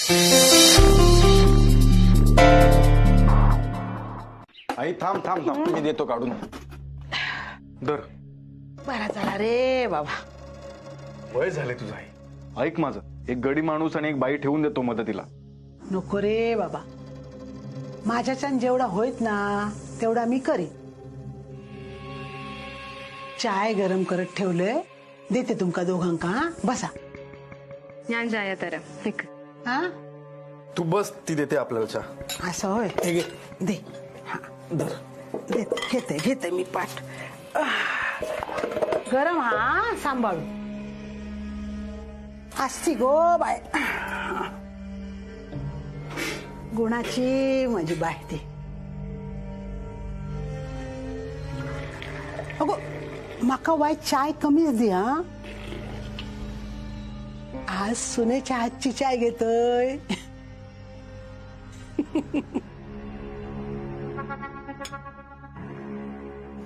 आई थांब थांब थांब, मी देतो काढून. दर. बरा झाला रे बाबा. वय झाले तुझं आई. ऐक माझं, एक गडी माणूस आणि एक बाई ठेवून देतो मदतीला. नको रे बाबा, माझ्याच्यान जेवढा होईत ना तेवढा मी करीन. चाय गरम करत ठेवलंय, देते तुमका दोघांका. हा बसा. ഞാൻ ചായ തരാം നിക്ക്. हा तू बस, ती देते आपल्याला चहा. असं होय. हे घे. दे. हा दर. घेते घेते मी पाठ. गरम हा, सांभाळू. असती गो बाय, गुणाची माझी बाय ती. अगो माका वाय चाय कमीच दे. हा आज सुनेच्या हातची चाय घेतोय.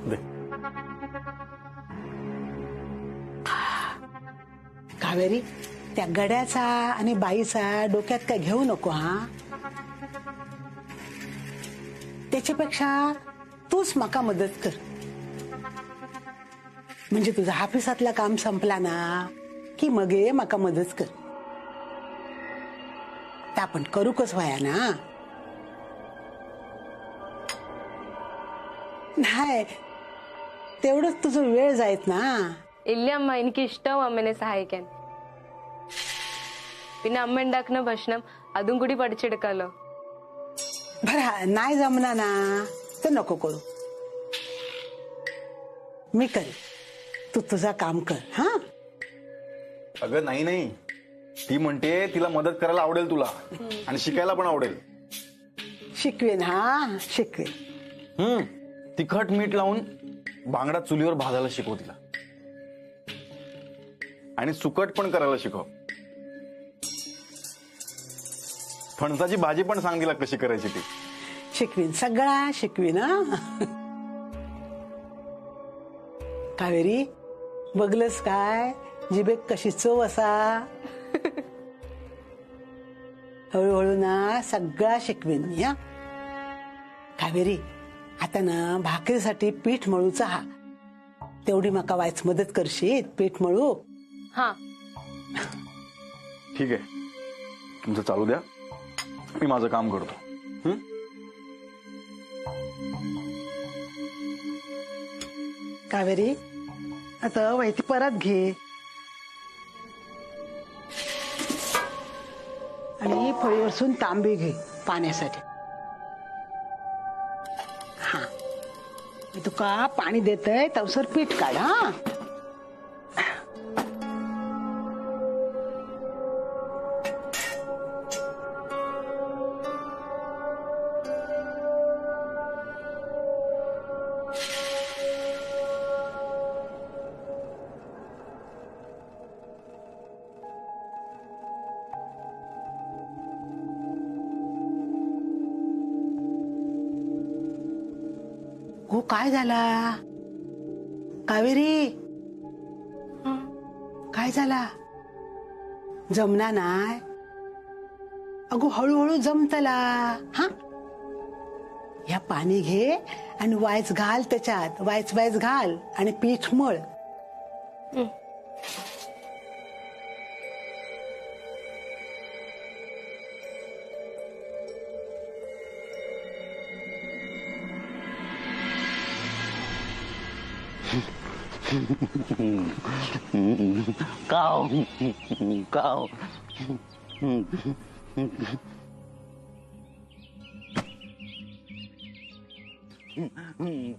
दे. कावेरी, त्या गड्याचा आणि बाईचा डोक्यात काय घेऊ नको. हा त्याच्यापेक्षा तूच माका मदत कर. म्हणजे तुझा ऑफिसातला काम संपला ना की मग ये माका मदत कर. त्या आपण करू कस व्हाया ना. नाही तेवढंच तुझं वेळ जायत ना. ഇല്ല അമ്മ, എനിക്ക് ഇഷ്ടവും അമ്മനെ സഹായിക്കാൻ. പിന്നെ അമ്മ ഉണ്ടാക്കുന്ന ഭക്ഷണം അതും കൂടി പഠിച്ചെടുക്കാലോ. बरं नाही जमना ना तर नको करू, मी करेन. तू तुझा काम कर. हा अगं नाही नाही, ती म्हणते तिला मदत करायला आवडेल तुला आणि शिकायला पण आवडेल. शिकवेन. हा शिकवेन. तिखट मीठ लावून बांगडा चुलीवर भाजायला शिकव तिला. आणि सुकट पण करायला शिकव. फणसाची भाजी पण सांग तिला कशी करायची ती. शिकवीन, सगळा शिकवीन. हा कावेरी, बघलंस काय जिबेक कशी चव असा. हळूहळू ना सगळा शिकवीन मी. हा कावेरी, आता ना भाकरीसाठी पीठ मळूचा. हा तेवढी माका वायच मदत करशील पीठ मळू. हा ठीक आहे, तुमचं चालू द्या, मी माझं काम करतो. कावेरी, आता वहिती परत घे आणि फळीवरसून तांबे घे पाण्यासाठी. हा मी तुका पाणी देतय तवसर पीठ काढ. हा हो काय झाला कावेरी? काय झाला? जमना नाय? अगो हळूहळू जमतला. हा या पाणी घे आणि वायच घाल त्याच्यात. वायच घाल आणि पीठ मळ. काव काव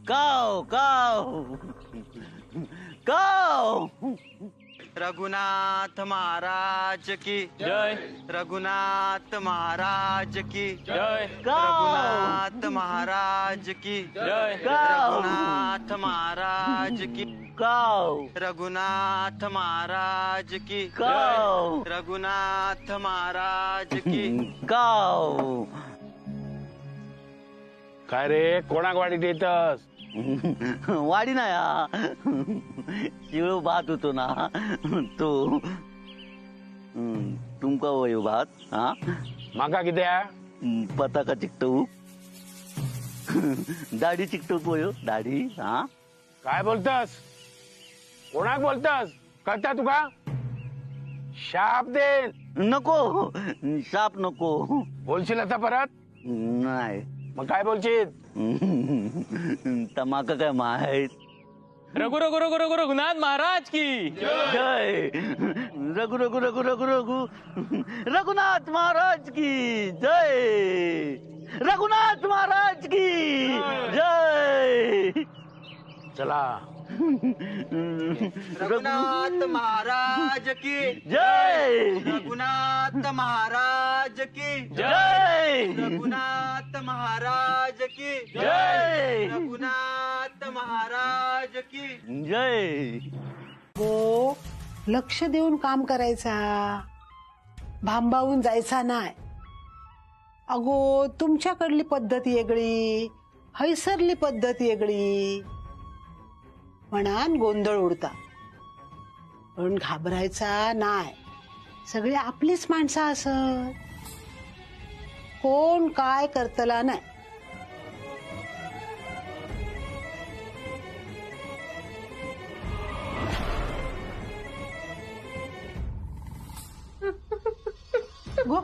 काव काव काव. रघुनाथ महाराज की जय. रघुनाथ महाराज की जय. रघुनाथ महाराज की जय. रघुनाथ महाराज की काव. रघुनाथ महाराज की काव. रघुनाथ महाराज की काव. काय रे, कोणाक वाडीत येतस? वाडी ना शिळो बात होतो ना तो. तुमका वय भात हा माका कित्या पताका चिकटवू दाढी चिकटवू वयो दाढी हा काय बोलतस कोणाक बोलतस कळता तुका शाप देन नको शाप नको बोलशील आता परत नाही मग काय बोलशील तमाका काय माहित रघु रघु रघु रघु रघुनाथ महाराज की जय रघु रघु रघु रघु रघु रघुनाथ महाराज की जय रघुनाथ महाराज की जय चला रघुनाथ महाराज की जय रघुनाथ महाराज की जय रघुनाथ महाराज की जय रघुनाथ महाराज की जय हो लक्ष देऊन काम करायचा भांबावून जायचा नाही अगो तुमच्याकडली पद्धत वेगळी हैसरली पद्धत वेगळी म्हणान गोंधळ उडता पण घाबरायचा नाही सगळी आपलीच माणसं असत कोण काय करतला नाही गो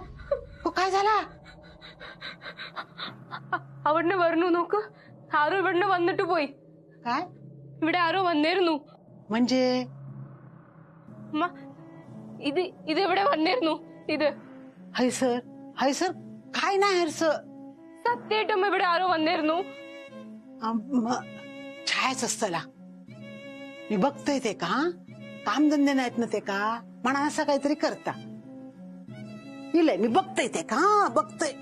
गो, काय झाला അവിടുന്ന് വരണു നോക്ക് ആരോ ഇവിടുന്ന് വന്നിട്ട് പോയി काय ഇവിടെ ആരോ വന്നിരുന്നു म्हणजे അമ്മ ഇത് ഇതെവിടെ വന്നിരുന്നു ഇത് हैसर हैसर काय नाही हरस സത്യമായിട്ടും ഇവിടെ ആരോ വന്നിരുന്നു छायाच असतला मी बघतोय ते का कामधंदे नाहीत ना ते का म्हणा असं काहीतरी करता इलय मी बघतोय ते का बघतोय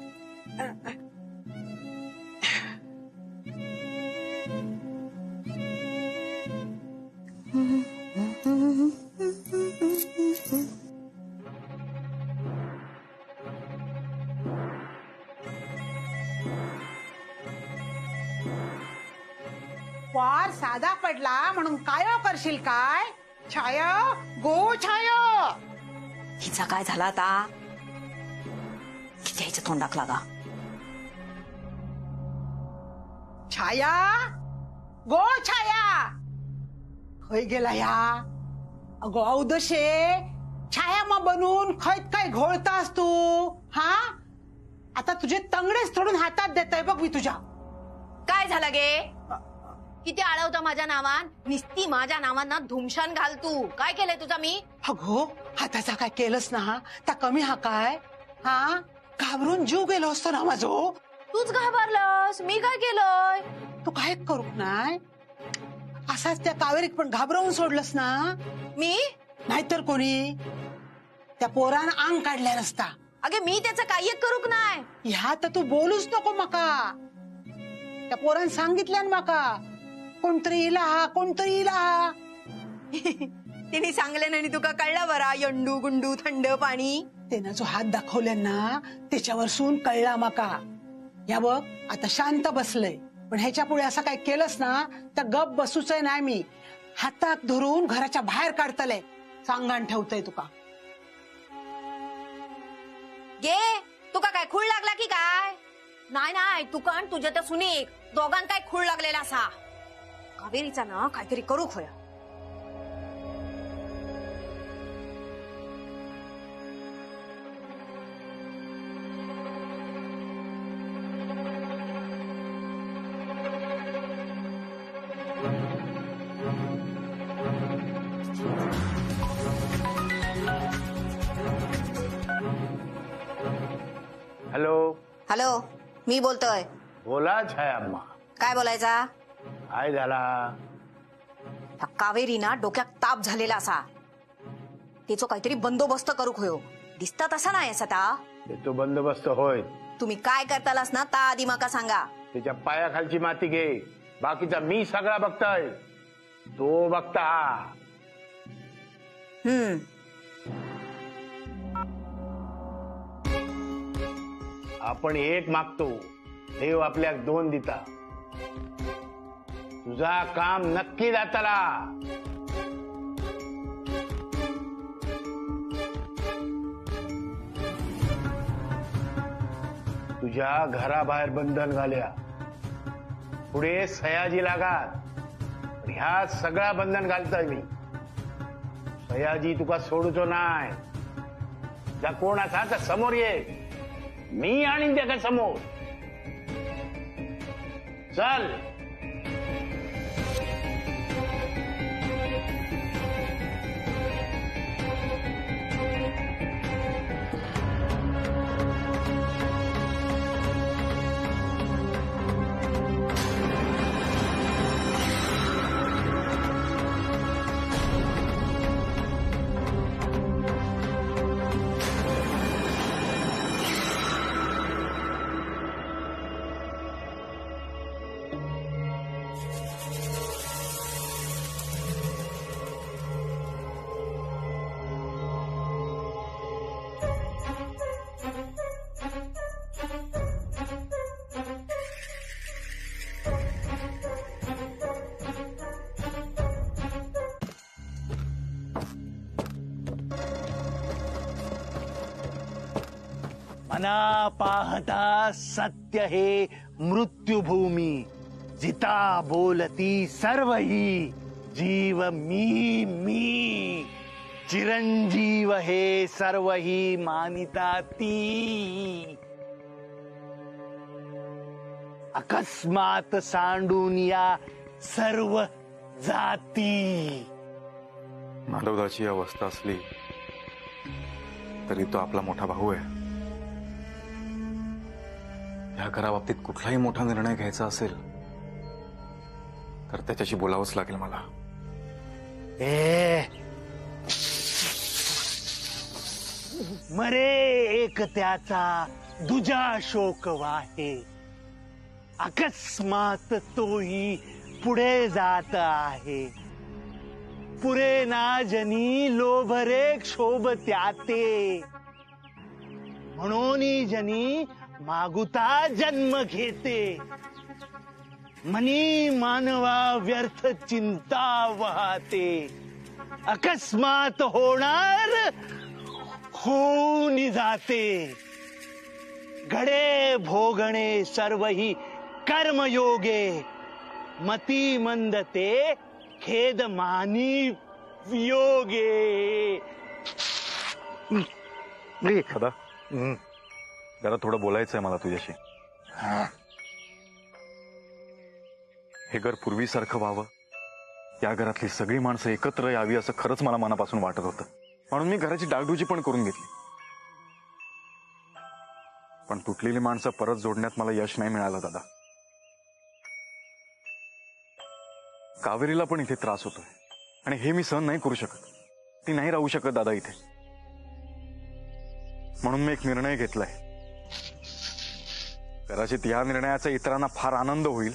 वार साधा पडला म्हणून काय करशील काय छाया गो छाया हिचा काय झाला आता किती ह्याच्या तोंडाक लागा छाया गो छाया खय गेला ह्या अगो औदशे छाया मग बनून खैत काय घोळतास तू हा आता तुझे तंगडेच थोडून हातात देताय बघ मी तुझ्या काय झालं गे किती आळवता माझ्या नावान निस्ती माझ्या नावांना धुमशान घाल तू काय केलंय तुझा मी अगो हाताचा काय केलंस ना हा त्या कमी हा काय हा घाबरून जीव गेलो असतो ना माझो तूच घाबरलास मी काय केलंय तू काय करू नाही असाच त्या कावेरीक पण घाबरवून सोडलंस ना मी नाहीतर कोणी त्या पोरानं अंग काढल्या नसता अगे मी त्याचं काय करूक नाही ह्या तर तू बोलूच नको मका त्या पोरानं सांगितल्यान मका कोणतरी इला हा कोणतरी इला हा तिने सांगले नाही तुका कळला बरा यंडू गुंडू थंड पाणी त्यानं जो हात दाखवल्या ना त्याच्यावर सून कळला मका या बघ आता शांत बसलय पण ह्याच्या पुढे असं काय केलंस ना तर गप बसूच नाही मी हातात धरून घराच्या बाहेर काढतलंय सांगाण ठेवतय तुका गे तुका काय खूळ लागला की काय नाही नाही तुका आणि तुझ्या त्या सुनीक दोघां काय खूळ लागलेला असा कावेरीचा ना काहीतरी करू खोया हॅलो हॅलो मी बोलतोय बोला छाया अम्मा काय बोलायचा काय झाला त्या कावेरीना डोक्यात ताप झालेला असा तिचो काहीतरी बंदोबस्त करू होयो दिसता तसा नाही असा ता तो बंदोबस्त होय तुम्ही काय करतालास ना ता आधी माका सांगा त्याच्या पायाखालची माती घे बाकीचा मी सगळा बघताय तो बघता हा आपण एक मागतो देव आपल्याक दोन दिता तुझा काम नक्की जाताला तुझ्या घराबाहेर बंधन घाल्या, पुढे सयाजी लागात. ह्या सगळा बंधन घालतोय मी. सयाजी तुका सोडूचो नाय. जा कोण असा तर समोर ये, मी आणीन त्याका समोर. चल. मना पाहता सत्य हे मृत्युभूमी, जिता बोलती सर्व ही जीव मी मी. चिरंजीव हे सर्व ही मानिता ती. अकस्मात सांडून या सर्व जाती. माधवदाची अवस्था असली तरी तो आपला मोठा भाऊ आहे. ह्या घराबाबतीत कुठलाही मोठा निर्णय घ्यायचा असेल तर त्याच्याशी बोलावंच लागेल मला. मरे एक त्याचा दुजा शोक वाहे. अकस्मात तोही पुढे जात आहे. पुरे ना जनी लोभरे क्षोभ त्याते. म्हणून जनी मागुता जन्म घेते. मनी मानवा व्यर्थ चिंता वाहते. अकस्मात होणार होऊन जाते. घडे भोगणे सर्वही कर्मयोगे. मती मंदते खेद मानी वियोगे. दादा जरा थोडं बोलायचंय मला तुझ्याशी. हे घर पूर्वीसारखं व्हावं, या घरातली सगळी माणसं एकत्र यावी असं खरंच मला मनापासून वाटत होतं. म्हणून मी घराची डागडुजी पण करून घेतली. पण तुटलेली माणसं परत जोडण्यात मला यश नाही मिळालं दादा. कावेरीला पण इथे त्रास होतोय आणि हे मी सहन नाही करू शकत. ती नाही राहू शकत दादा इथे. म्हणून मी एक निर्णय घेतलाय. कदाचित या निर्णयाचा इतरांना फार आनंद होईल,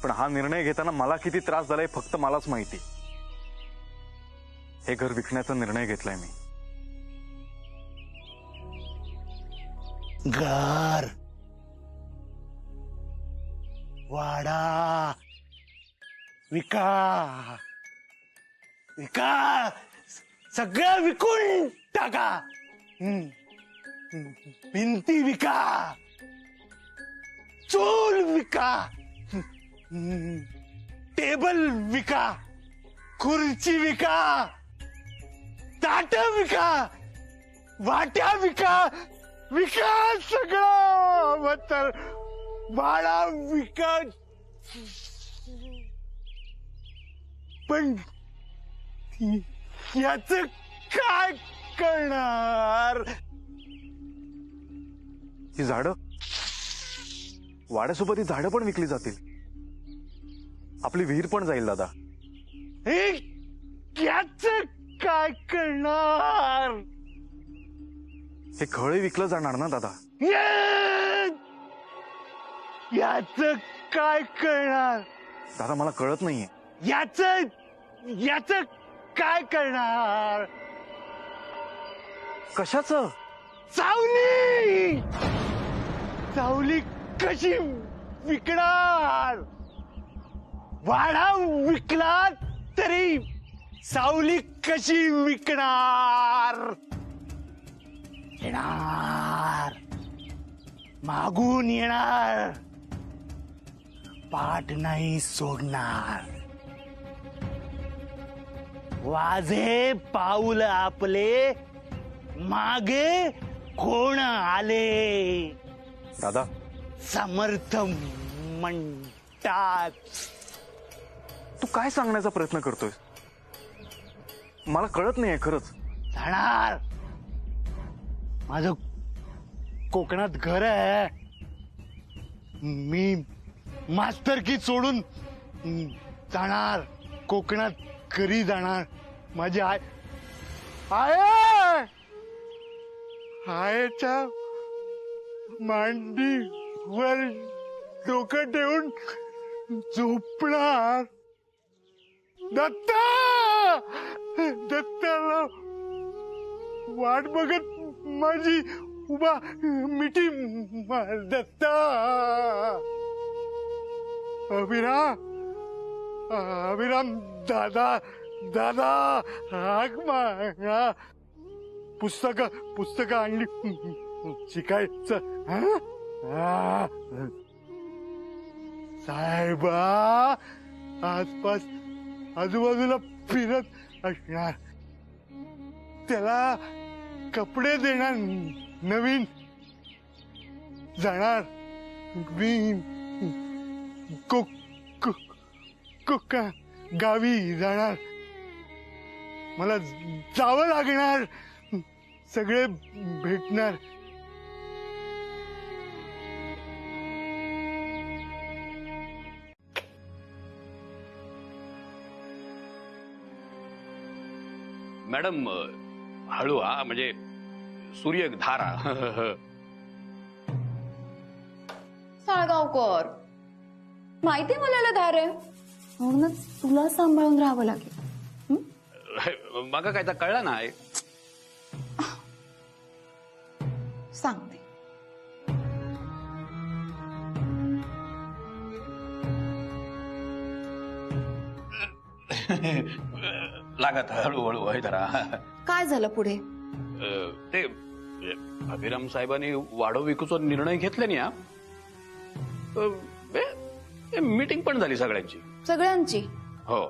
पण हा निर्णय घेताना मला किती त्रास झालाय फक्त मलाच माहिती. हे घर विकण्याचा निर्णय घेतलाय मी. घर, वाडा विका. विका, सगळं विकून टाका. भिंती विका, चूल विका, टेबल विका, खुर्ची विका, ताट विका, वाट्या विका. विका सगळं. तर भाडा विका. पण याच काय करणार? ही झाडं, वाड्यासोबत ही झाडं पण विकली जातील. आपली विहीर पण जाईल दादा. याच काय करणार? हे खळे विकलं जाणार ना दादा. याच काय करणार? दादा मला कळत नाहीये. याच काय करणार? कशाचं? सावली. सावली कशी विकणार? वाडा विकला तरी सावली कशी विकणार? येणार मागून येणार, पाठ नाही सोडणार. वाजे पाऊल आपले, मागे कोण आले. दादा समर्थ म्हणतात. तू काय सांगण्याचा प्रयत्न करतोय? मला कळत नाहीये खरंच. जाणार. माझं कोकणात घर आहे. मी मास्तरकी सोडून जाणार. कोकणात घरी जाणार. माझी आईच्या मांडीवर डोकं ठेवून झोपणार. दत्ता, दत्ताला वाट बघत माझी उभा मिठी मार. दत्ता, अभिराम दादा, दादा हाक मारा. पुस्तक आणली शिकायचं. साहेबा आसपास आजूबाजूला फिरत असणार. त्याला कपडे देणार नवीन. जाणार मी कोका गावी जाणार. मला जावं लागणार. सगळे भेटणार. मॅडम हळू हा, म्हणजे सूर्य धारा. साळगावकर, माहितीये मला धार आहे, म्हणूनच तुला सांभाळून राहावं लागेल. मागा काय तर कळलं नाही. सांगते. लागत हळूहळू आहे जरा. काय झालं पुढे? ते अभिराम साहेबांनी वाढव विकूचा निर्णय घेतला नाही. मीटिंग पण झाली सगळ्यांची. सगळ्यांची? हो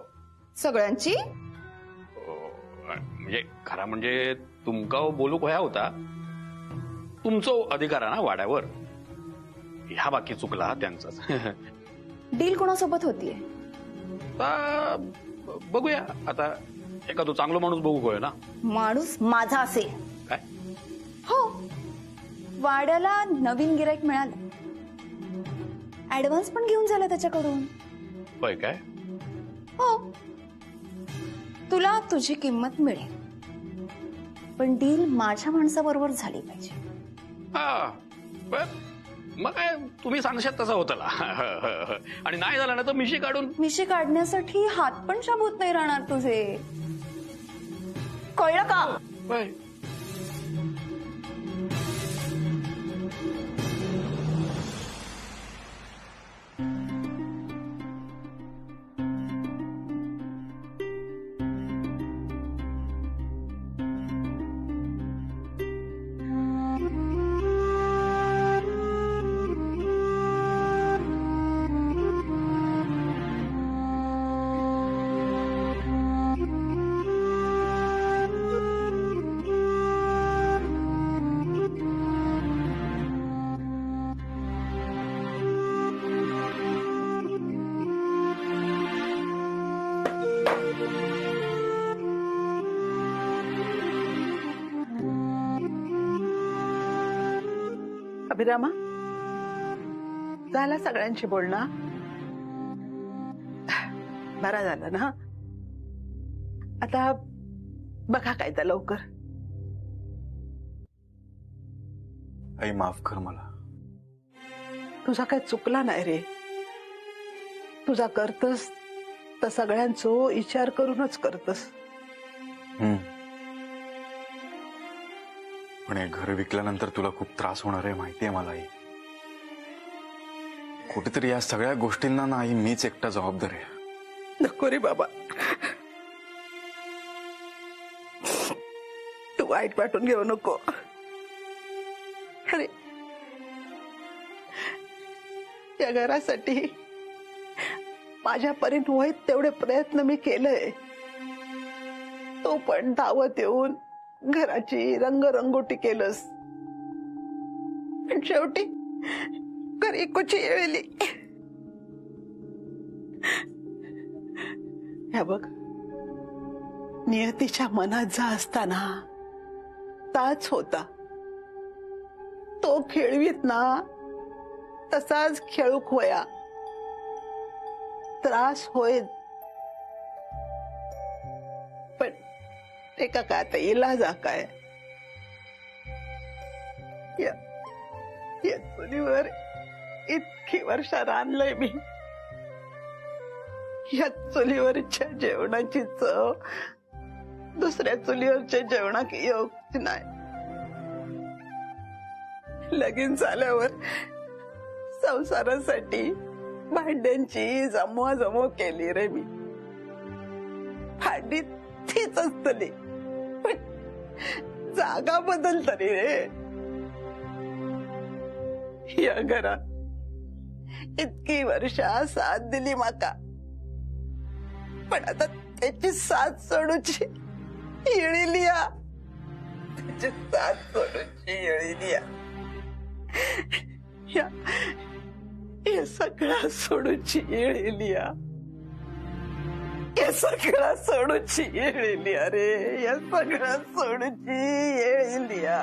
सगळ्यांची. म्हणजे खरा म्हणजे तुमका बोलू कोया होता. तुमचं अधिकार आहे ना वाड्यावर. ह्या बाकी चुकला त्यांचाच. डील कोणासोबत होतीये? बघूया आता. एखादं चांगलं माणूस बघू कोय ना. माणूस माझा असेल काय? हो. वाड्याला नवीन गिराईक मिळालं. ऍडव्हान्स पण घेऊन झाला त्याच्याकडून. होय काय? हो. तुला तुझी किंमत मिळेल, पण डील माझ्या माणसाबरोबर झाली पाहिजे. हा मग काय तुम्ही सांगशात तसा होता. आणि नाही झाला ना तर मिशी काढून. मिशी काढण्यासाठी हात पण शाबूत नाही राहणार तुझे. कळलं का? होय. अभिरामा, झाला सगळ्यांशी बोलणं? बरा झाला ना. आता बघा काय तर लवकर. आई माफ कर मला. तुझा काय चुकला नाही रे. तुझा करतस तर सगळ्यांचो विचार करूनच करतस. पण हे घर विकल्यानंतर तुला खूप त्रास होणार आहे माहितीये मला. आई कुठेतरी या सगळ्या गोष्टींना ना आई मीच एकटा जबाबदार आहे. नको रे बाबा, तू वाईट वाटून घेऊ नको. अरे या घरासाठी माझ्यापर्यंत होईल तेवढे प्रयत्न मी केलंय. तो पण दावत येऊन घराची रंगरंगोटी केलंस, पण शेवटी घरी कुची येळली. हे बघ, नियतीच्या मनात जा असताना ताच होता. तो खेळवीत ना तसाच खेळूक होया. त्रास होय, पण ते का काय आता इलाजा काय. या चुलीवर इतकी वर्ष रांधलंय मी. या चुलीवरच्या जेवणाची चव दुसऱ्या चुलीवरच्या जेवणाक योग्य नाही. लगीन झाल्यावर संसारासाठी भांड्यांची जमवाजमव केली रे मी. भांडी तीच असतली, पण जागा बदलतली रे. या घरात इतकी वर्षा साथ दिली माका, पण आता त्याची साथ सोडूची येळी लिया. त्याची साथ सोडूची येळी लिया. या सगळा सोडूची येळी लिया. या सगळा सोडूची येळी लिया रे. या सगळा सोडूची येळी लिया.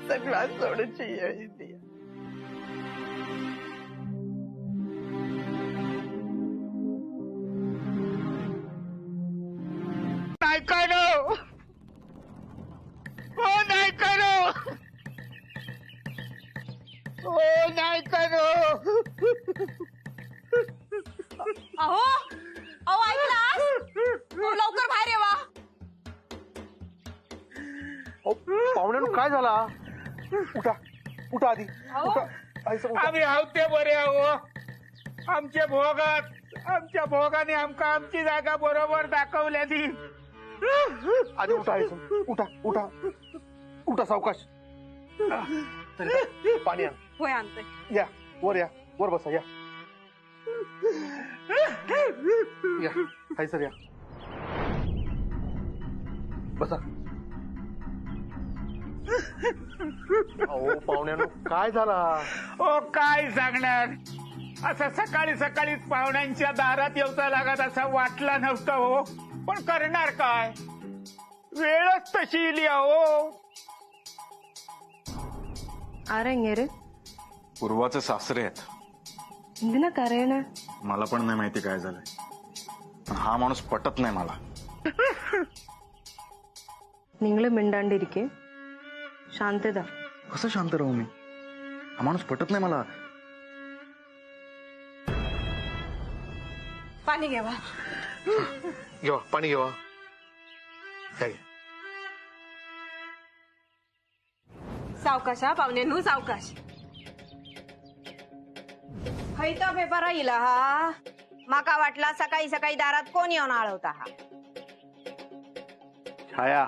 सगळा सोडूची येळी लिया. नाही करो, हो नाही करो, हो नाही करो. अहो अहो ऐकला, लवकर बाहेर येवा. पाहुण्यानं काय झाला? उठा उठा आधी उठा. आम्ही आवते बरे आहो. आमच्या भोगाने आमका आमची जागा बरोबर दाखवल्यानी. आधी उठा उठा उठा उठा सावकाश. पाणी आण. होय आणते. या वर बसा. या हाय सर, या बसा. अहो पाहुण्यानं काय झाला? ओ काय सांगणार. असं सकाळी सकाळीच पाहुण्यांच्या दारात येऊचा लागत असं वाटला नव्हतं हो. पण करणार काय, वेळच तशी इली हो. आरेंगे पूर्वाचे सासरे आहेत. इंदिना कारण मला पण नाही माहिती काय झालंय, पण हा माणूस पटत नाही मला. निंगळे मिंडांडिरिके शांतता. कसं शांत राहू मी? हा माणूस पटत नाही मला. पाणी घेवा. घेवा पाणी घेवा. सावकाश हा पाहुण्यांनो, सावकाश. खैता पेपर राहिला हा. माका वाटला सकाळी सकाळी दारात कोण येऊन आळवता हा. छाया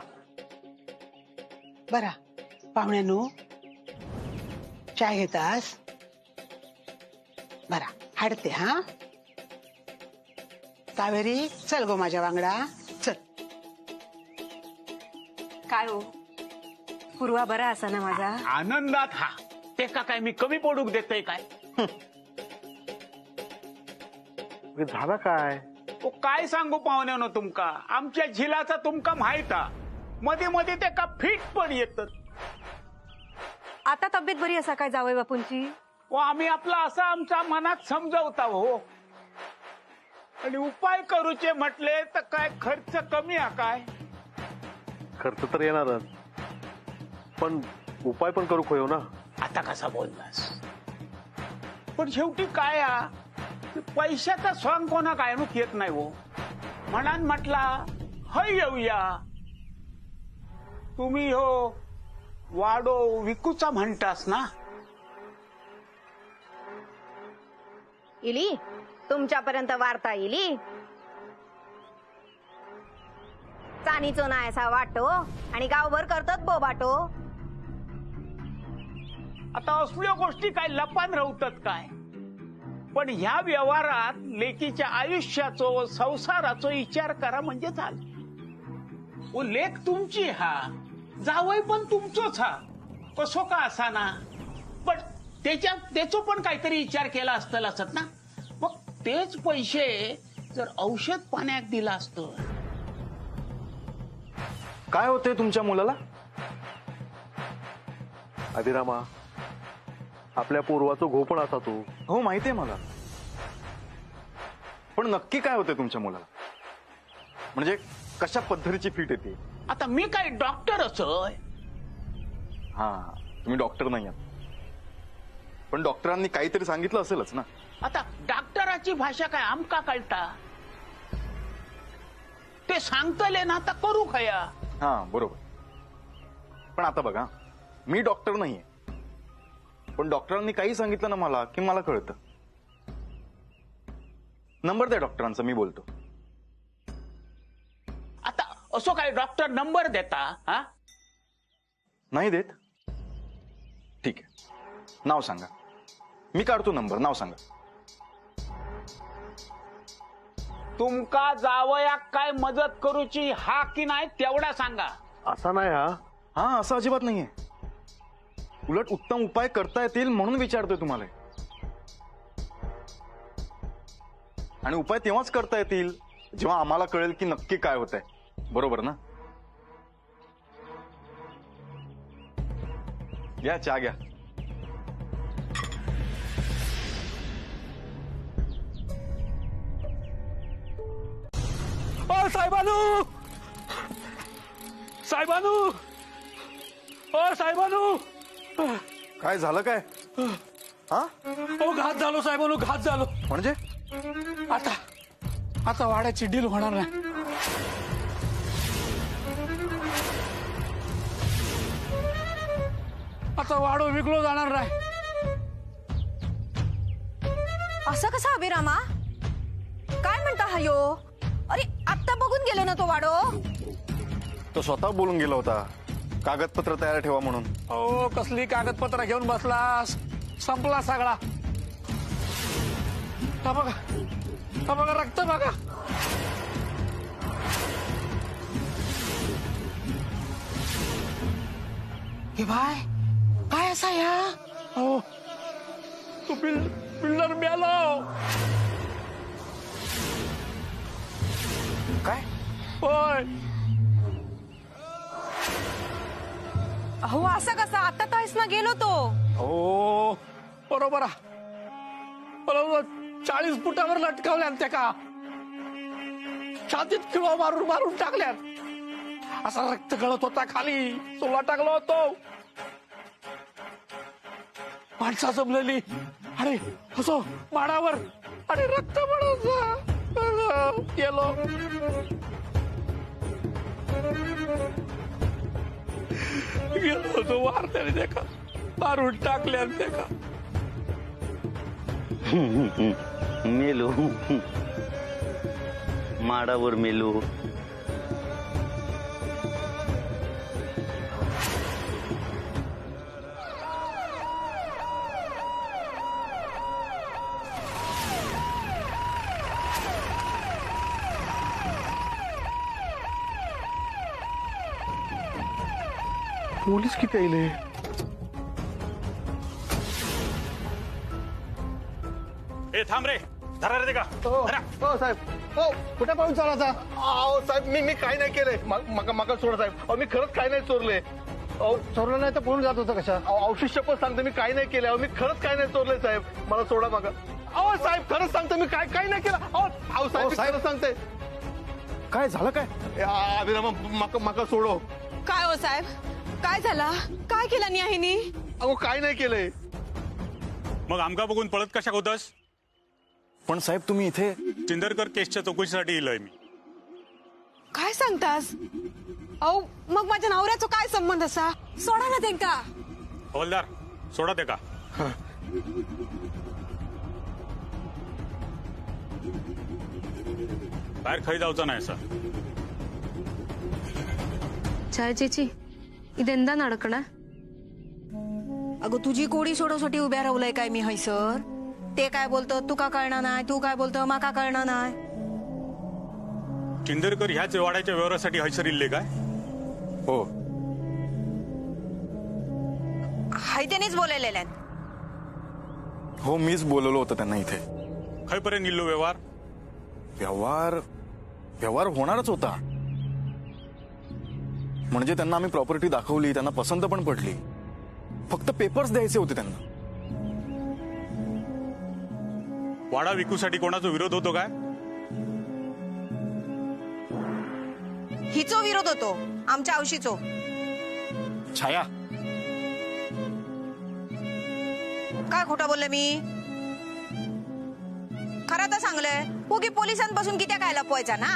बरा पाहुण्यानो, चाय घेतास? बरा हाडते. हा कावेरी, चल गो माझ्या वांगडा चल. काय हो, पूर्वा बरा असा ना माझा? आनंदात हा. ते का काय मी कमी पडूक देतोय काय? झालं काय? ओ काय सांगू पाहुण्यानो तुमका. आमच्या झिलाचा तुमका माहित हा. मध्ये मध्ये ते का फिट पण येत. आता तब्येत बरी असा काय जावई बापूंची? व आम्ही आपला असा आमच्या मनात समजावता हो. आणि उपाय करूचे म्हटले तर काय खर्च कमी हा काय? खर्च तर येणारच, पण उपाय पण करू खोयो ना. आता कसा बोललास. पण शेवटी काय हा, पैशाचा स्वांग कोणा कायमच येत नाही हो. म्हणान म्हटला हय येऊया. तुम्ही हो वाडो विकूचा म्हणतास ना. इली तुमच्यापर्यंत वार्ता इली. चानीचो नाही असा वाटो आणि गावभर करतात बोबाटो. आता असल्या गोष्टी काय लपान राहतात काय? पण ह्या व्यवहारात लेकीच्या आयुष्याचो संसाराचो विचार करा म्हणजे झालं. ओ लेक तुमची हा, जावई पण तुमचोच हा, कसो का असाना, पण त्याचो पण काहीतरी विचार केला असतं असत ना. मग तेच पैसे जर औषध पाण्यात दिलं असतं. काय होतंय तुमच्या मुलाला? अभिरामा, आपल्या पूर्वाचा घोपण असा तू. हो माहितीये मला, पण नक्की काय होतंय तुमच्या मुलाला? म्हणजे कशा पद्धतीची फिट येते? आता मी काय डॉक्टर असोय? हा, तुम्ही डॉक्टर नाही आहात, पण डॉक्टरांनी काहीतरी सांगितलं असेलच ना. आता डॉक्टराची भाषा काय आमका कळता? ते सांगतले ना, आता करू खया. हा बरोबर, पण आता बघा, मी डॉक्टर नाहीये, पण डॉक्टरांनी काही सांगितलं ना मला की मला कळतं. नंबर द्या डॉक्टरांचा, मी बोलतो. आता असो काय डॉक्टर नंबर देता? हा, नाही देत? ठीक आहे, नाव सांगा, मी काढतो नंबर. नाव सांगा. तुमका जावयाक काय मदत करूची हा की नाही तेवढा सांगा. असा नाही हा. हा, असं अजिबात नाहीये. उलट उत्तम उपाय करता येतील म्हणून विचारतोय तुम्हाला. आणि उपाय तेव्हाच करता येतील जेव्हा आम्हाला कळेल की नक्की काय होतंय. बरोबर ना? घ्या चहा घ्या. ओ साहेबानू, साहेबानू, ओ साहेबानू. काय झालं काय? हा, ओ घात झालो साहेबानू, घात झालो. म्हणजे आता वाड्याची डील होणार नाही. आता वाडो विकलो जाणार नाही. असं कसं अभिरामा? काय म्हणता हयो? अरे आत्ता बघून गेलो ना तो वाडो. तो स्वतः बोलून गेला होता कागदपत्र तयार ठेवा म्हणून. ओ कसली कागदपत्र घेऊन बसलास? संपला सगळा. हा बघा रक्त बघा. हे बाय, काय असा या? हो, तू बिल्डर मेलो. काय? होय. अहो असं कसं? आता तर ना गेलो तो. हो बरोबर. 40 फुटावर लटकावल्यात त्या का, छातीत किंवा मारून मारून टाकल्यात. असा रक्त गळत होता खाली, सोला टाकला होतो. माणसा जमलेली अरे असो माडावर, अरे रक्त पडायचं. गेलो होतो वारल्याने देखा, मारून टाकल्यात देखा. मेलो, माडावर मेलो. पोलीस किती आले? ए थांब रे, धरा रे का. हो साहेब, हो कुठे पाहून चालायचा? अहो साहेब, मी काय नाही केलंय. मका सोडा साहेब. अहो मी खरंच काय नाही चोरले. अहो चोरलं नाही तर कोण जात होतं कशा? औषध पण सांगतो मी काय नाही केलं. अहो मी खरंच काय नाही चोरले साहेब, मला सोडा मागा. अहो साहेब खरंच सांगतो मी काय नाही केलं. अहो साहेब खरंच सांगते. काय झालं काय? अभिरामा मका सोडो. काय हो साहेब, काय झाला? काय केलं नाही ह्यानी? अहो काय नाही केलंय. मग आमका बघून पळत कशा होतास? पण साहेब तुम्ही इथे चिंदरकर केसच्या चौकशीसाठी इलोय मी. काय सांगतास? अहो मग माझ्या नवऱ्याचा काय संबंध असा? सोडा ना त्यांका. हवालदार सोडा ते का. बाहेर खाई जाऊचा नाही असा. ಛಾಯ ಚೇಚಿ ಇದೆಂದ ನಡ್ಕಣ अगं तुझी कोडी सोडवसाठी उभ्या राहलंय काय मी हैसर? ते काय बोलतो तुका कळणार नाही, तू काय बोलतो माका कळणार नाही. चिंदरकर ह्याच वाड्याच्या व्यवहारासाठी हैसर इल्ले काय? हो. हाय त्यानेच बोलायलेल्या. हो, मीच बोलवलं होतं त्यांना इथे. खयपर्यंत इल्लो व्यवहार? व्यवहार होणारच होता. म्हणजे त्यांना आम्ही प्रॉपर्टी दाखवली, त्यांना पसंत पण पडली. फक्त पेपर्स द्यायचे होते त्यांना. वाडा विकूसाठी कोणाचा विरोध होतो काय? हिचो विरोध होतो, आमच्या औशीचो. छाया, काय खोटं बोलले मी? खरं तर सांगलंय. उगी पोलिसांपासून किती काय लपवायचा ना.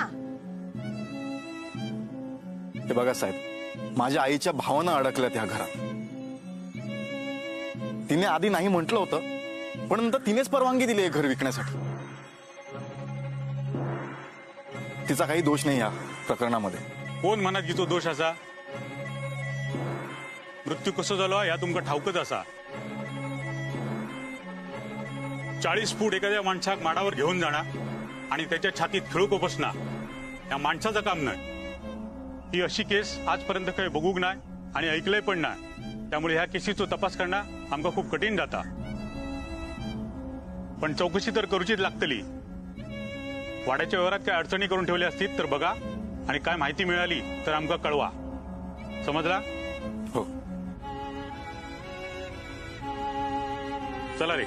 हे बघा साहेब, माझ्या आईच्या भावना अडकल्या त्या घरात. तिने आधी नाही म्हटलं होतं, पण नंतर तिनेच परवानगी दिली हे घर विकण्यासाठी. तिचा काही दोष नाही या प्रकरणामध्ये. कोण मनात घेतो दोष असा? मृत्यू कसं झाला या तुमका ठाऊकच असा. 40 फूट एखाद्या माणसाक माडावर घेऊन जाणार आणि त्याच्या छातीत खिळूक बसणार, या माणसाचं काम नाही. ही अशी केस आजपर्यंत काही बघूक नाही आणि ऐकलंय पण नाही. त्यामुळे ह्या केसीचो तपास करणं आमका खूप कठीण जाता. पण चौकशी तर करूचीच लागतली. वाड्याच्या व्यवहारात काय अडचणी करून ठेवल्या असतील तर बघा, आणि काय माहिती मिळाली तर आमका कळवा. समजला? हो. चला रे.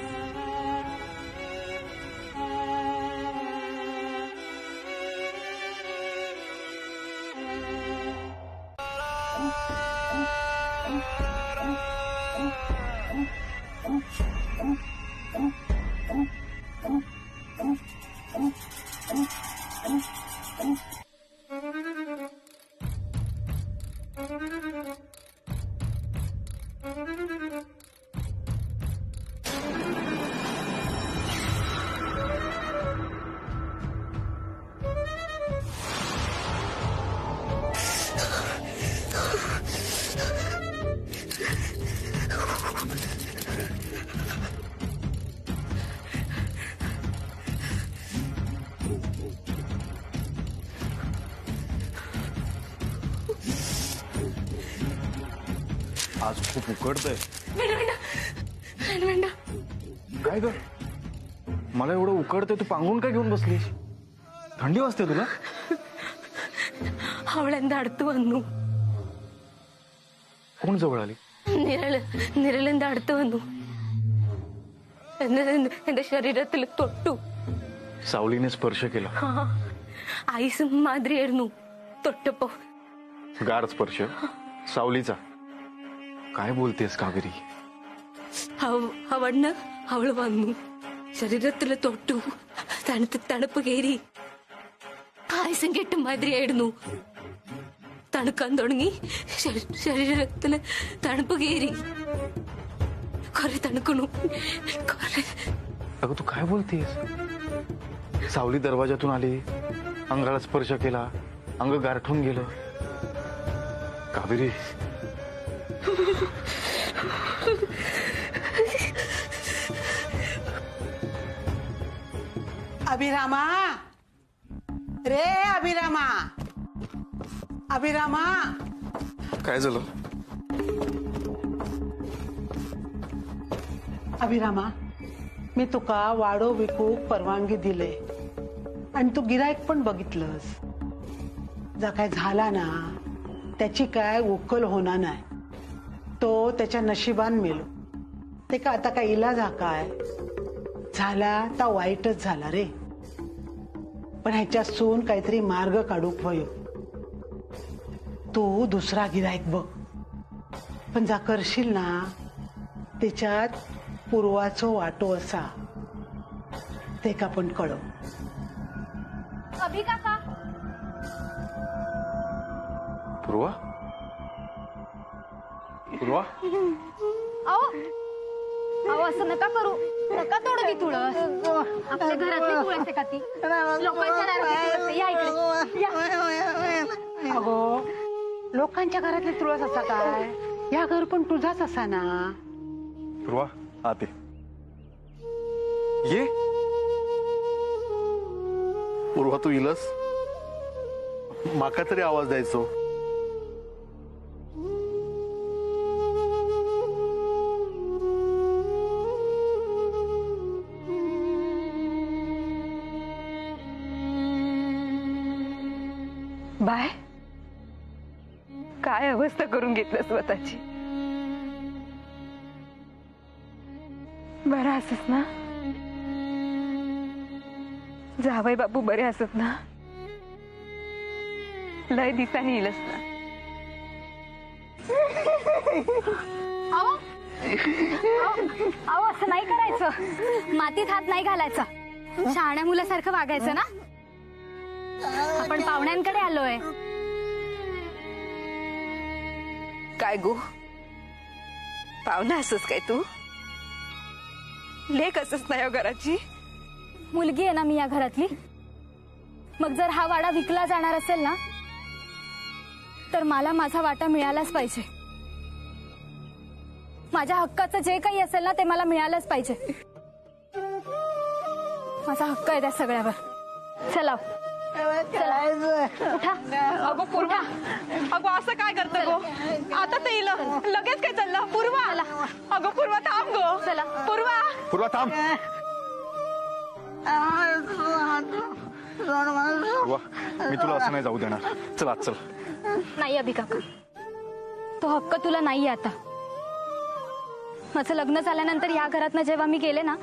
आज खूप उकडतंय. काय ग, मला एवढं उकडतंय, तू पांगून काय घेऊन बसलीस? थंडी वाजते तुला? ಅವಳೆಂದ ಅಡ್ತು ಅನ್ನು कोण जवळ आली? നിരളെന്ത അടുത്ത് വന്നു. എന്റെ ശരീരത്തിൽ തൊട്ടു. सावलीने स्पर्श केला. ഐസ് മാതിരിയായിരുന്നു തൊട്ടപ്പോ. गार स्पर्श सावलीचा. काय बोलतेस कावेरी? അവണ്ണ് അവള് വന്നു, ശരീരത്തിൽ തൊട്ടു. തണുപ്പ് കയറി. പായസം കെട്ട മാതിരിയായിരുന്നു. തണുക്കാൻ തുടങ്ങി. ശരീരത്തില് തണുപ്പ് കയറി. കുറെ തണുക്കണു. अगं तू काय बोलतेस? सावली दरवाजातून आली, अंगाला स्पर्श केला, अंग गारठून गेलं. कावेरी, अभिरामा, रे अभिरामा, अभिरामा. काय झालं? अभिरामा, मी तुका वाडो विकूक परवानगी दिले आणि तू गिरायक पण बघितलंस. जा काय झाला ना त्याची काय उकल होणार नाही. तो त्याच्या नशिबान मेलो. ते का आता काय इलाज हा काय? झाला तर वाईटच झाला रे. पण ह्याच्यातून काहीतरी मार्ग काढूक वयो. तू दुसरा गिरायक बघ. पण जा करशील ना त्याच्यात पूर्वाचो वाटो असा ते का पण कळव. अभि काका, पूर्वा? पूर्वा? अहो असं नका करू. नका तोडू ती तुळस. आपल्या घरातली तुळस आहे का ती? लोकांच्या दारातली तुळस आहे. या इकडे या. अगो, लोकांच्या घरातली तुळस असा काय? या घर पण तुझाच असा ना. पूर्वा आते ये. पूर्वा तू इलस माका तरी आवाज द्यायचो. बाय काय अवस्था करून घेतलं स्वतःची. बरं असस ना. जावई बापू बरे असत ना. लय दिसानी येईलच ना. अहो असं नाही करायचं. मातीत हात नाही घालायचा. शहाण्या मुलासारखं वागायचं ना. आपण पाहुण्यांकडे आलोय. काय गो पाहुणा असस काय तू. लेक असस ना या घराची. मुलगी आहे ना मी या घरातली. मग जर हा वाडा विकला जाणार असेल ना तर मला माझा वाटा मिळालाच पाहिजे. माझ्या हक्काचं जे काही असेल ना ते मला मिळालंच पाहिजे. माझा हक्क आहे त्या सगळ्यावर. चला उठा. अगो पूर्वा अगो असं काय करतं गो. आता ते येईल लगेच काय चाललं. पूर्वा अगो पूर्वा थांब गो. चला पूर्वा. पूर्वा थांब. पूर्वा मी तुला असं नाही जाऊ देणार. चल आज चल. नाही अभि काका तो हक्क तुला नाहीये आता. माझं लग्न झाल्यानंतर या घरातनं जेव्हा मी गेले ना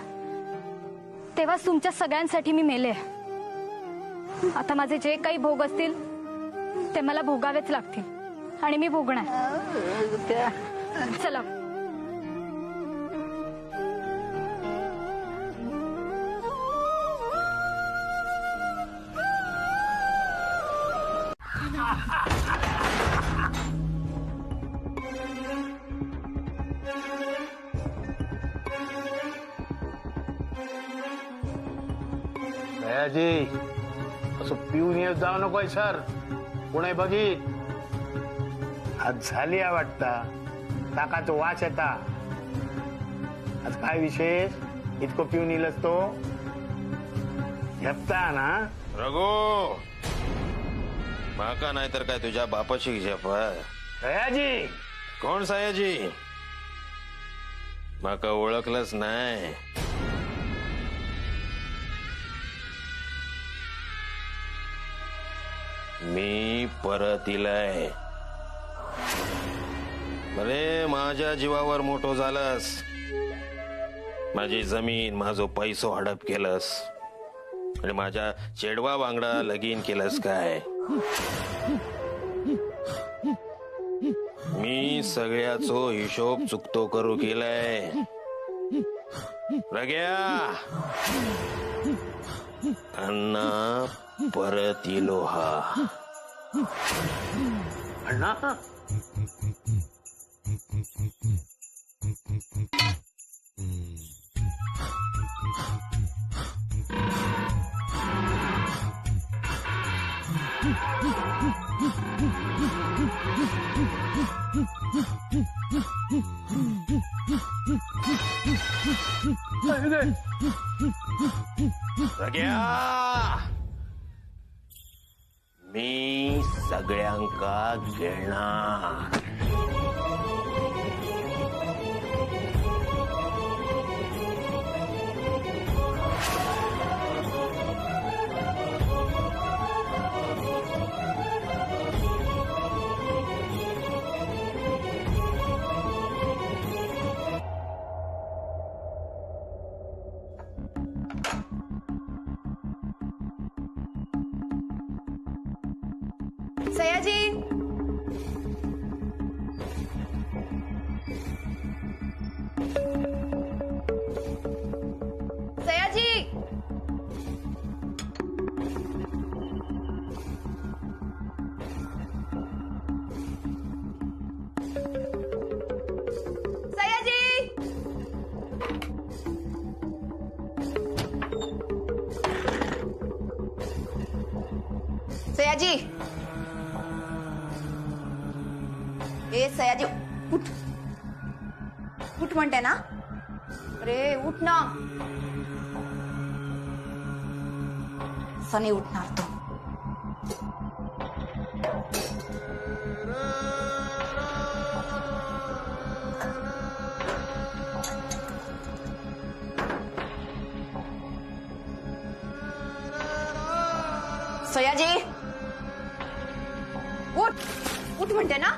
तेव्हाच तुमच्या सगळ्यांसाठी मी मेले. आता माझे जे काही भोग असतील ते मला भोगावेच लागतील आणि मी भोगणार. चला दयाजी असं पिऊन येत जाऊ नकोय सर. कोणी बघित आज झाली वाटता. ताकाचा वास येता. आज काय विशेष इतकं पिऊन येईलच तो. झेपता ना रघु माका नाही तर काय तुझ्या बापाची झेप. दयाजी कोण सयाजी. माका ओळखलंच नाही. मी परत इलाय. भले माझ्या जीवावर मोठो झालास. माझी जमीन माझो पैसो हडप केलंस आणि माझ्या चेडवा वांगडा लगीन केलंस काय. मी सगळ्याचो हिशोब चुकतो करू केलाय. रग्या अण्णा परत इलो हा. अण्णा रग्या मी सगळ्यांका घेणार. सयाजी सयाजी सयाजी सयाजी ए सयाजी उठ उठ म्हणते ना. अरे उठ ना. सनी उठणार तो. सयाजी उठ. उठ म्हणते ना.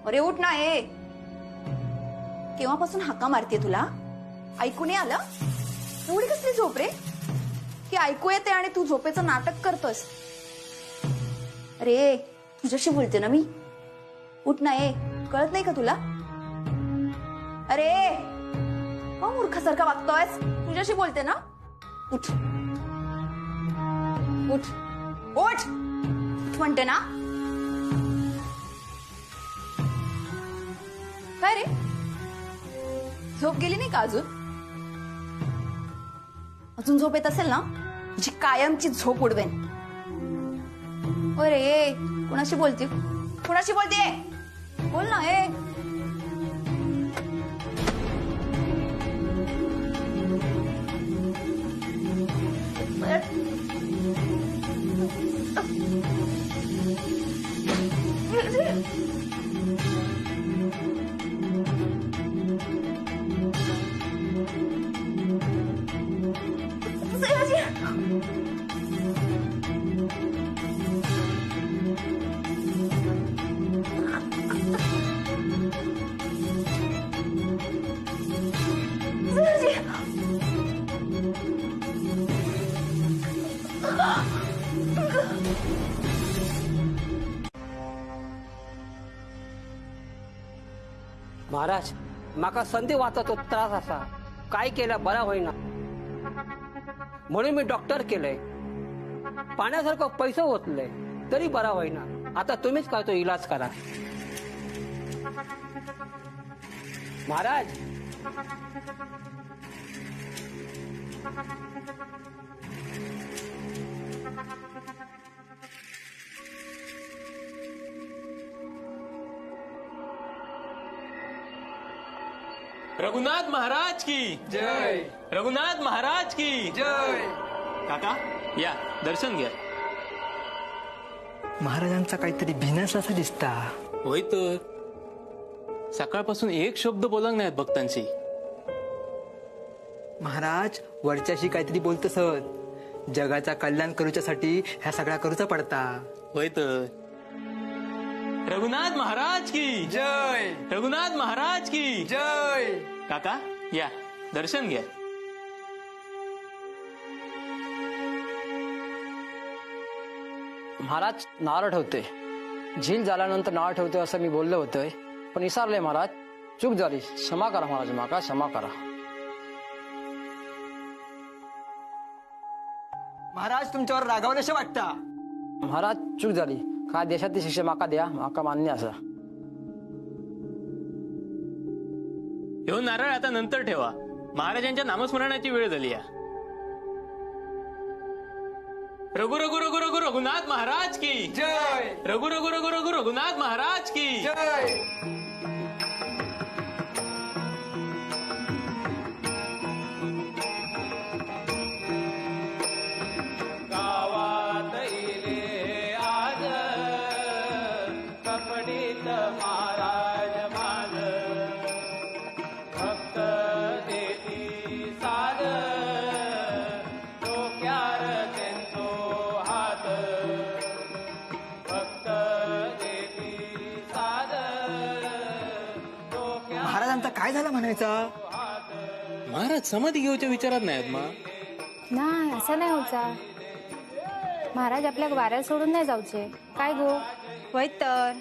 अरे उठ ना. हे केव्हापासून हाका मारते तुला? ऐकू नाही आलं? एवढी कसली झोप रे? की ऐकू येते आणि तू झोपेचं नाटक करतोस. अरे तुझ्याशी बोलते ना मी. उठ ना. हे कळत नाही का तुला? अरे मूर्खासारखा वागतोयस. तुझ्याशी बोलते ना. उठ उठ उठ म्हणते ना. काय रे झोप गेली नाही का अजून? अजून झोप येत असेल ना तुझी कायमची झोप उडवेन. अरे कोणाशी बोलते? कोणाशी बोलते? बोल ना. हे महाराज माका संधी वाचतो त्रास असा काय केलं बरा होईना म्हणून मी डॉक्टर केलंय. पाण्यासारखं पैसे ओतलंय तरी बरा होईना. आता तुम्हीच काय तो इलाज करा महाराज. रघुनाथ महाराज की जय. रघुनाथ महाराज की जय. काका या दर्शन घ्या. महाराजांचा काहीतरी भिनस असा दिसता. होय तर सकाळपासून एक शब्द बोलत नाहीत भक्तांची. महाराज वरच्याशी काहीतरी बोलतसत. जगाचा कल्याण करूच्यासाठी ह्या सगळ्या करूचा पडता. होय तर. रघुनाथ महाराज की जय. रघुनाथ महाराज की जय. काका या दर्शन घ्या. महाराज नारळ ठेवते. झील झाल्यानंतर नारळ ठेवते असं मी बोललो होतोय पण विसरले महाराज. चूक झाली. क्षमा करा महाराज. माका क्षमा करा. महाराज तुमच्यावर रागावल्याशे वाटता. महाराज चूक झाली. काय देशातली शिक्षा माका द्या. माका मान्य असा. हे नारळ आता नंतर ठेवा. महाराजांच्या नामस्मरणाची वेळ झाली. रघु रघु रघु रघु रघुनाथ महाराज की जय. रघु रघु रघु रघु रघुनाथ महाराज की जय. गावात इले आज कपडीत महाराज माझ. भक्त देती साध डोक्यार त्यांचो हात. भक्त देती साध डोक्यार. महाराजांचा काय झाला म्हणायचा? महाराज समाधी घेऊच्या विचारात नाहीत मग. नाही असं नाही होता. महाराज आपल्या वाऱ्याला सोडून नाही जाऊचे काय गो. होय तर.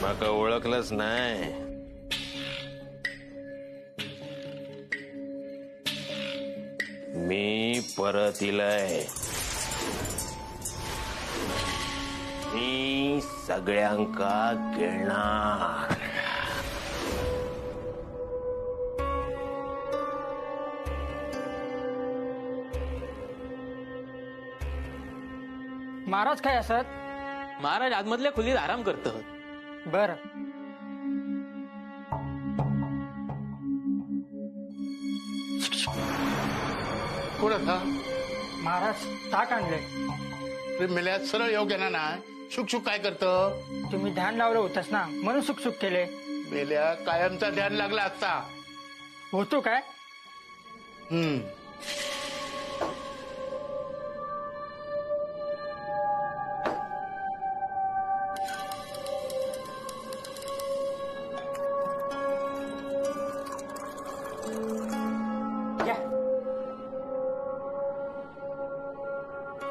माका ओळखलंच नाही. मी परत इलय. मी सगळ्यांका गिळणार. महाराज काय असत? महाराज आतमधल्या खोलीत आराम करत. बर. कोण आता? महाराज ताक आणले. मेल्या सरळ येऊ गेला ना. शुक शुक काय करतं? तुम्ही ध्यान लावलं होतस ना, म्हणून सुख सुख केले. मेल्या कायमचा ध्यान लागला असता. होतो काय?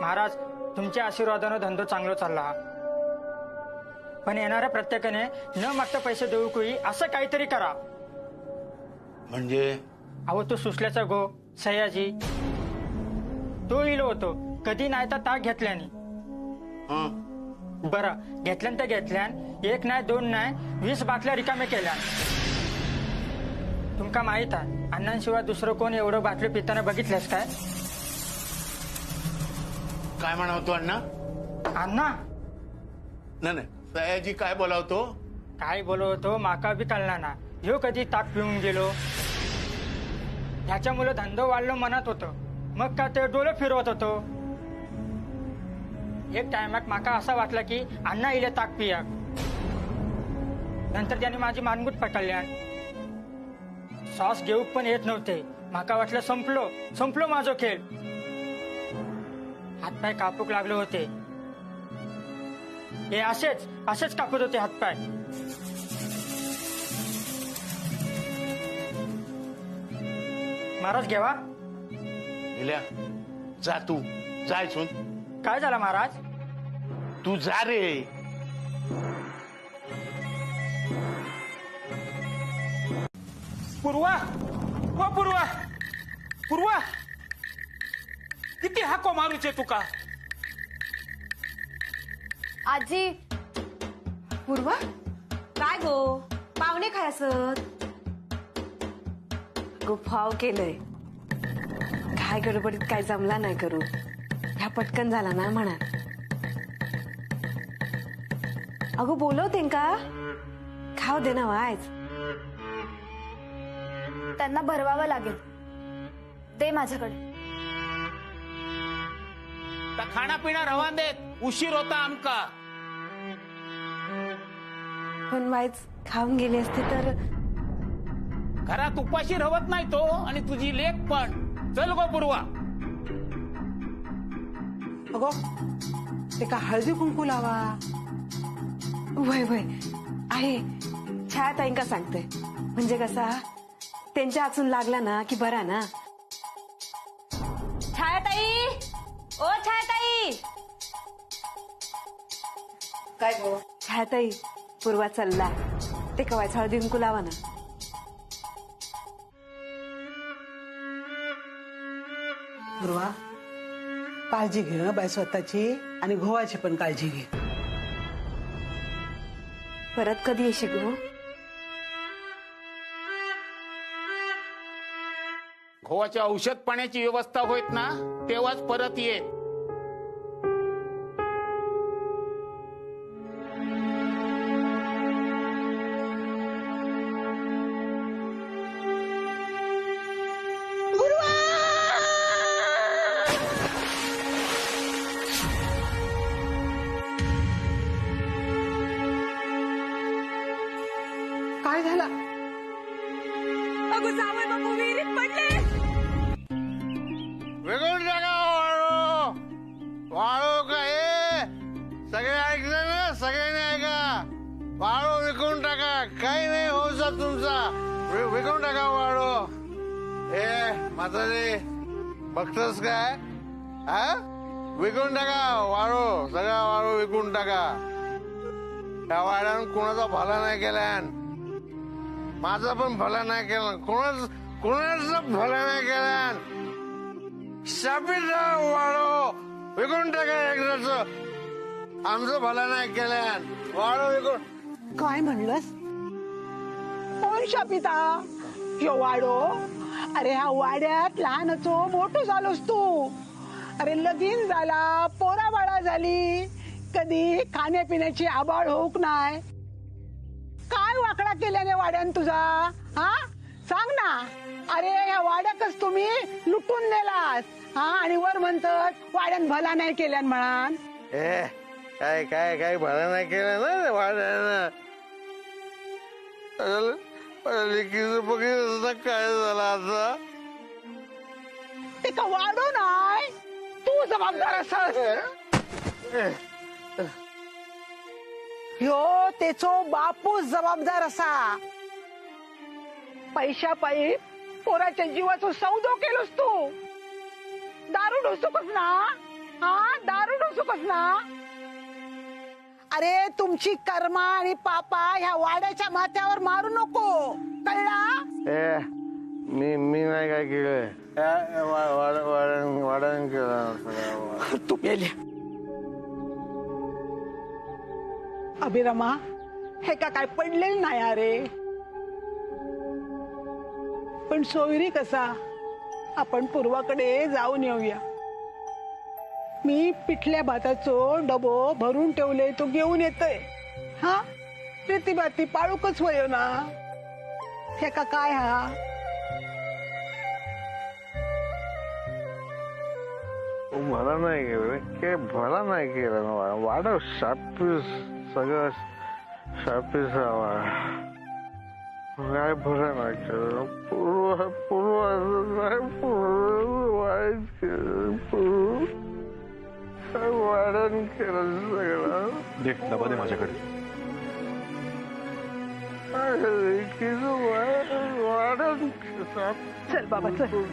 महाराज, तुमच्या आशीर्वादानं धंदो चांगला चालला. पण येणाऱ्या प्रत्येकाने न मागता पैसे देऊ कोई असं काहीतरी करा. म्हणजे? अहो, तो सुसल्याचा गो सयाजी तो इलो होतो. कधी नाही तर ताक घेतल्याने. बरं, घेतल्यान तर घेतल्यान 1 नाही 2 नाही 20 बाटल्या रिकामे केल्या. तुमका माहित आहे, अण्णांशिवाय दुसरं कोण एवढं बाटली पिताना बघितलंस काय? काय म्हणतो अण्णा? अण्णा नाही, सयाजी काय बोलावतो? काय बोलवतो माका बी कळणार ना. ह्यो कधी ताक पिऊन गेलो. ह्याच्यामुळे धंदो वाढलो म्हणत होतो. मग का ते डोळे फिरवत होतो. एक टायमात माका असा वाटला की अण्णा इले ताक पिया. नंतर त्याने माझी मानगूट पकडल्या. श्वास घेऊ पण येत नव्हते. माका वाटलं संपलो माझो खेळ. हातपाय कापूक लागले होते. हे असेच कापत होते हातपाय. महाराज घेवा. मेल्या जा, तू जाय सुन. काय झालं महाराज? तू जा रे. पूर्वा, ओ पूर्वा, पूर्वा, किती हाको मारूचे तुका? आजी. पूर्वा, काय गो पाहुणे काय असत? गो फाव केलंय. काय गडबडीत काय जमला नाही करू. ह्या पटकन झाला ना म्हणा. अगो बोलवते का? खाव दे ना वायच. त्यांना भरवावं लागेल. दे माझ्याकडे. खाना पिना रवान देत. उशीर होता आमका. पण वायच खाऊन गेले असते तर. घरात उपाशी रवत नाही तो आणि तुझी लेक पण. चल गो पूर्वा. अगो, ते का हळदी कुंकू लावा. वय आहे. छायाताईंका सांगते. म्हणजे कसा त्यांच्या हातून लागला ना की बरा ना. छायाताई, ओ छायाताई. काय गो? छायाताई, पूर्वा चालला. ते कवायच हळदी कुंकू लावा ना. पूर्वा, काळजी घे बाई स्वतःची आणि घोवाची पण काळजी घे. परत कधी येशील गो? घोवाच्या औषध पाण्याची व्यवस्था होत ना तेव्हाच परत ये. काय झाला? अगो जावई बापू विहिरीत पडले. वेगळून टाका वाळू. वाळू काय सगळे ऐकलं ना? सगळ्यांनी ऐका. वाळू विकून टाका. काही नाही होऊचा तुमचा. विकून टाका वाळू. म्हातारे बघतोस काय? विकून टाका वाळू. सगळा वाळू विकून टाका. त्या वाड्यानं कोणाचा भला नाही केला. माझा पण भला नाही केला. कोणाच भला नाही केला. शापित वाढो विकून टाका एकदाच. आमचं भला नाही केल्यान वाढो विकून. काय म्हणलंस? कोण शापिता? यो वाडो? अरे ह्या वाड्यात लहानचो मोठो झालोस तू. अरे लगीन झाला, पोरा बाळा झाली, कधी खाण्यापिण्याची आबाळ होऊक नाही. काय वाकडा केल्याने वाड्यान तुझा? हा सांग ना. अरे ह्या वाड्यातच तुम्ही लुटून नेलास. हा आणि वर म्हणतात वाड्यान भला नाही केल्यान म्हणान. काय काय काय भला नाही केलं ना वाड्यानं. लिखीचं बघितलं काय झालं आता? ते का वाढो नाही, तू जबाबदार असस. ह्यो तेचो बापूच जबाबदार असा. पैशा पायी पोराच्या जीवाचो सौदो केलोस तू. दारू ढोसूकच ना. हा दारू ढोसूकच ना. अरे तुमची कर्मा आणि पापा ह्या वाड्याच्या माथ्यावर मारू नको, कळला? मी नाही काय केलंय. वाड्यानं केलं. तू मेली. अभिरमा हे का काय पडलेलं नाही अरे. पण सोयरी कसा आपण पूर्वाकडे जाऊन येऊया. मी पिठल्या भाताचो डबो भरून ठेवले, तो घेऊन येतोय. हा प्रीतीभाती पाळूकच वयो ना. हे का काय हा? भला नाही केलं. काय भला नाही केलं ना. वाडा शापीस सगळं शापीस काय भला नाही केलं. पूर्व वाढण केलं सगळं. दे डबा दे माझ्याकडे. वाढण. चल बाबा चल.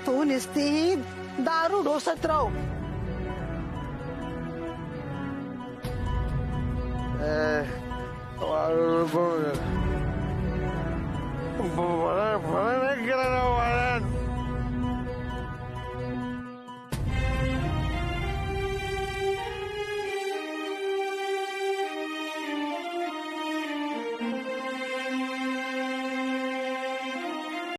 तू निस्ती दारू ढोसत राहू. मला